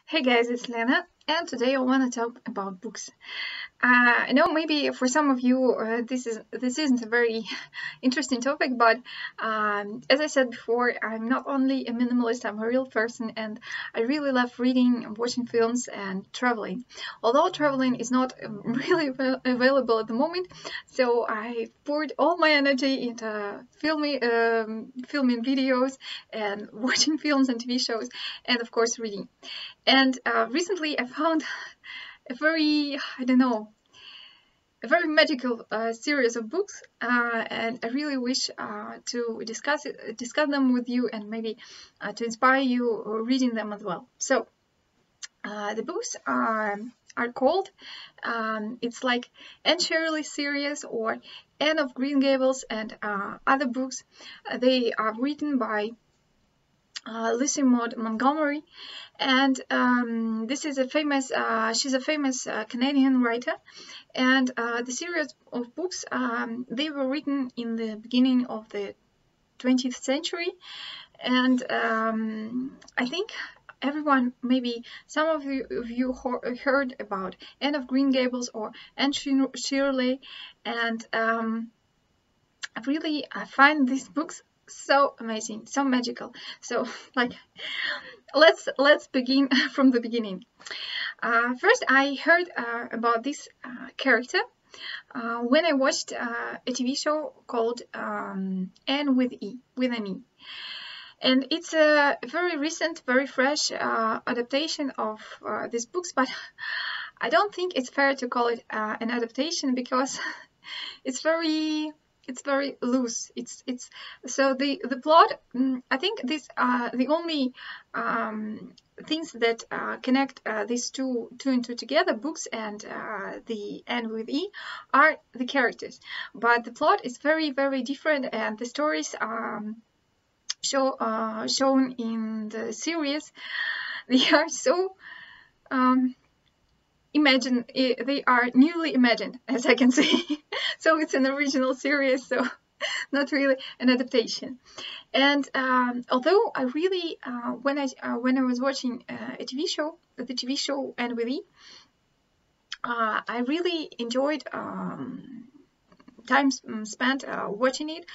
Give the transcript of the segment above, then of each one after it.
Hey guys, it's Lena, and today I want to talk about books. I know maybe for some of you this isn't a very interesting topic, but as I said before, I'm not only a minimalist, I'm a real person, and I really love reading, watching films, and traveling. Although traveling is not really available at the moment, so I poured all my energy into filming videos and watching films and TV shows, and of course reading. And recently I found a very, I don't know, a very magical series of books, and I really wish to discuss them with you, and maybe to inspire you reading them as well. So the books are called, it's like Anne Shirley series or Anne of Green Gables and other books. They are written by Lucy Maud Montgomery, and this is a famous. She's a famous Canadian writer, and the series of books they were written in the beginning of the 20th century, and I think everyone, maybe some of you heard about Anne of Green Gables or Anne Shirley, and I find these books so amazing, so magical. So like, let's begin from the beginning. First, I heard about this character when I watched a TV show called Anne with an E. And it's a very recent, very fresh adaptation of these books, but I don't think it's fair to call it an adaptation because it's very loose. It's so the plot. I think this the only things that connect these two and two together, books and the End with E, are the characters. But the plot is very different, and the stories shown in the series, they are so they are newly imagined, as I can see. So it's an original series, so not really an adaptation. And although I really when I was watching the TV show Anne with E, I really enjoyed time spent watching it.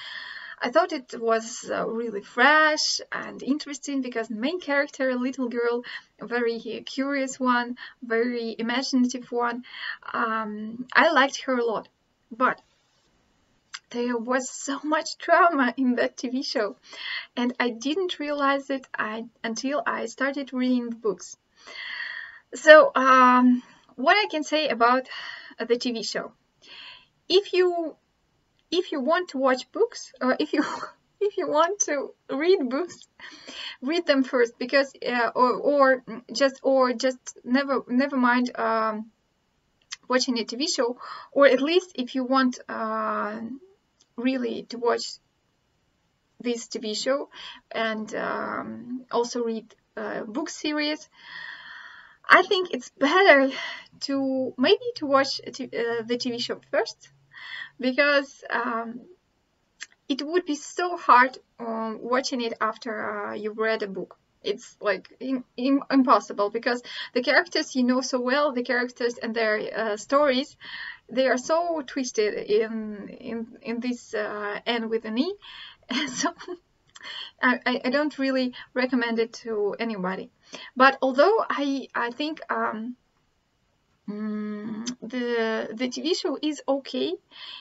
I thought it was really fresh and interesting because the main character, a little girl, a very curious one, very imaginative one, I liked her a lot. But there was so much drama in that TV show, and I didn't realize it until I started reading the books. So, what I can say about the TV show: if you want to watch books, or if you want to read books, read them first, because or just never mind watching a TV show, or at least if you want really to watch this TV show and also read book series, I think it's better to watch the TV show first, because it would be so hard watching it after you've read a book. It's like impossible, because the characters you know so well, the characters and their stories, they are so twisted in this N with an E. So I don't really recommend it to anybody. But although I think the TV show is okay,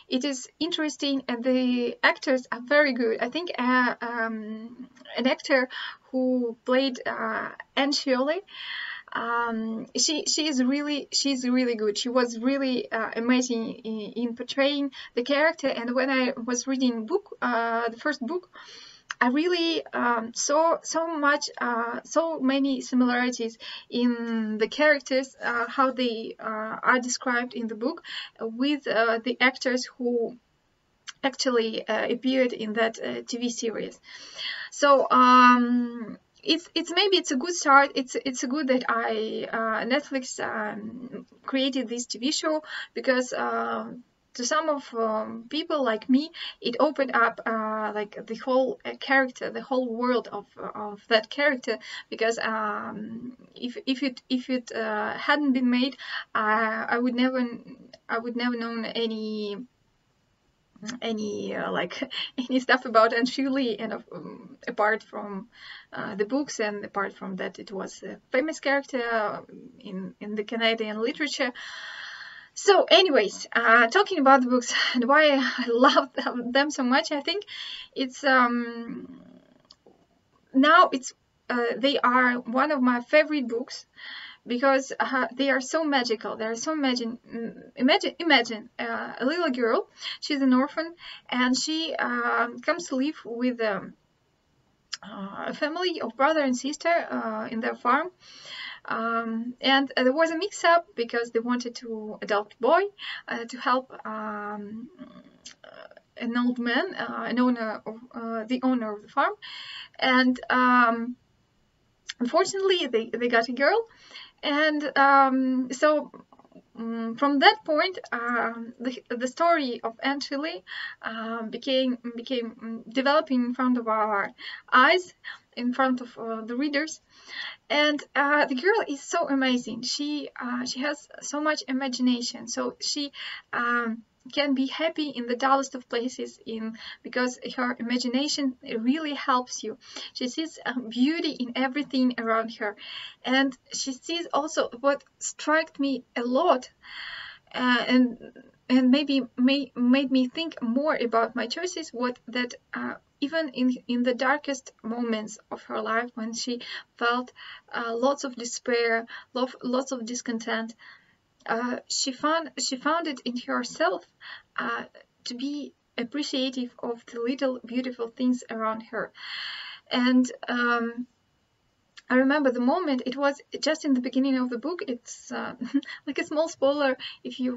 it is interesting, and the actors are very good. I think an actor who played Anne Shirley, she's really good. She was really amazing in portraying the character. And when I was reading the first book, I really saw so many similarities in the characters, how they are described in the book, with the actors who actually appeared in that TV series. So it's maybe it's a good start. It's a good that Netflix created this TV show, because to some of people like me, it opened up like the whole character, the whole world of that character, because if it hadn't been made, I would never known any like any stuff about Anne Shirley, and apart from the books, and apart from that it was a famous character in the Canadian literature. So anyways, talking about the books and why I love them so much, I think it's now it's they are one of my favorite books, because they are so magical. They are so imagine a little girl. She's an orphan, and she comes to live with a family of brother and sister in their farm. And there was a mix-up because they wanted to adopt a boy to help an old man, the owner of the farm, and unfortunately they got a girl. And so from that point, the story of Anne Shirley became developing in front of our eyes, in front of the readers. And the girl is so amazing. She has so much imagination. So she can be happy in the dullest of places, because her imagination really helps you. She sees beauty in everything around her, and she sees also what struck me a lot, and maybe made me think more about my choices. That even in the darkest moments of her life, when she felt lots of despair, lots of discontent, she found it in herself to be appreciative of the little beautiful things around her. And I remember the moment. It was just in the beginning of the book. It's like a small spoiler. If you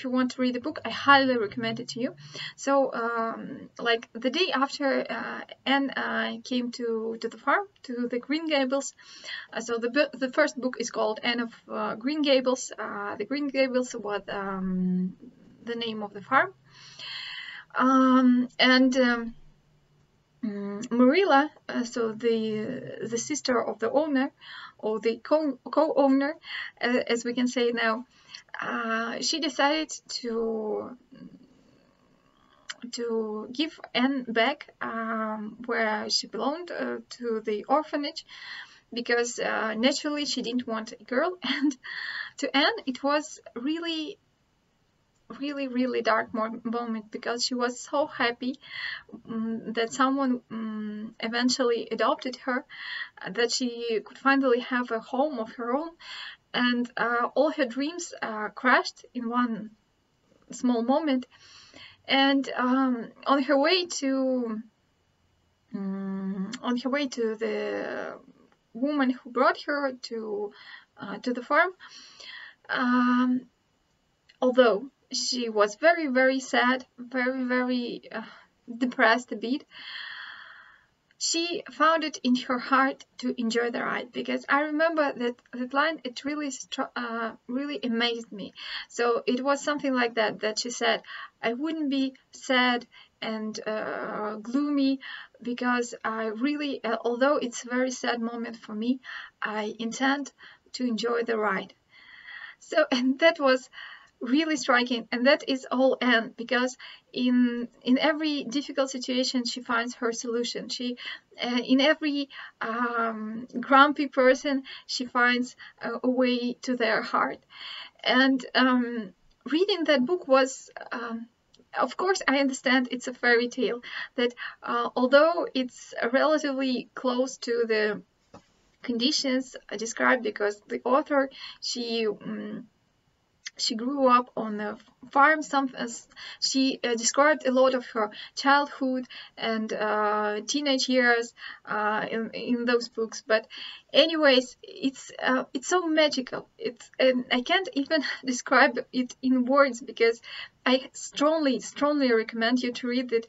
want to read the book, I highly recommend it to you. So like the day after Anne came to the farm, to the Green Gables. So the first book is called Anne of Green Gables. The Green Gables was the name of the farm. Marilla, so the sister of the owner, or the co-owner, as we can say now, she decided to give Anne back where she belonged, to the orphanage, because naturally she didn't want a girl. And to Anne it was really dark moment, because she was so happy that someone eventually adopted her, that she could finally have a home of her own, and all her dreams crashed in one small moment. And on her way to the woman who brought her to the farm, although she was very sad, very depressed a bit, she found it in her heart to enjoy the ride. Because I remember that line, it really amazed me. So it was something like that she said, I wouldn't be sad and gloomy, because I really, although it's a very sad moment for me, I intend to enjoy the ride. So, and that was really striking, and that is all Anne, because in every difficult situation she finds her solution. She in every grumpy person she finds a way to their heart. And reading that book was of course I understand it's a fairy tale, that although it's relatively close to the conditions described, because the author, she grew up on a farm. She described a lot of her childhood and teenage years in those books. But anyways, it's so magical. And I can't even describe it in words, because I strongly recommend you to read it.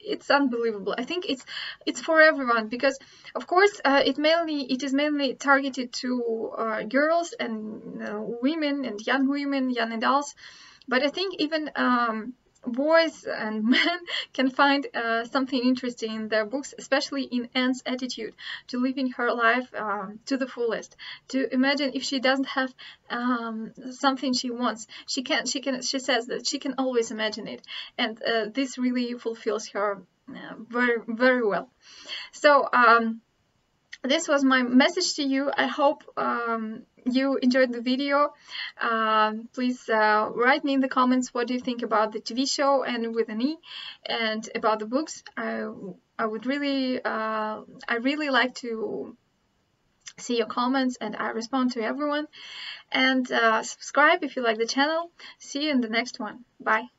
it's unbelievable. I think it's for everyone, because of course it is mainly targeted to girls and women and young adults, but I think even boys and men can find something interesting in their books, especially in Anne's attitude to living her life to the fullest. To imagine if she doesn't have something she wants, she says that she can always imagine it, and this really fulfills her very, very well. So this was my message to you. I hope you enjoyed the video. Please write me in the comments what do you think about the TV show and with an E, and about the books. I would really I really like to see your comments, and I respond to everyone. And subscribe if you like the channel. See you in the next one. Bye.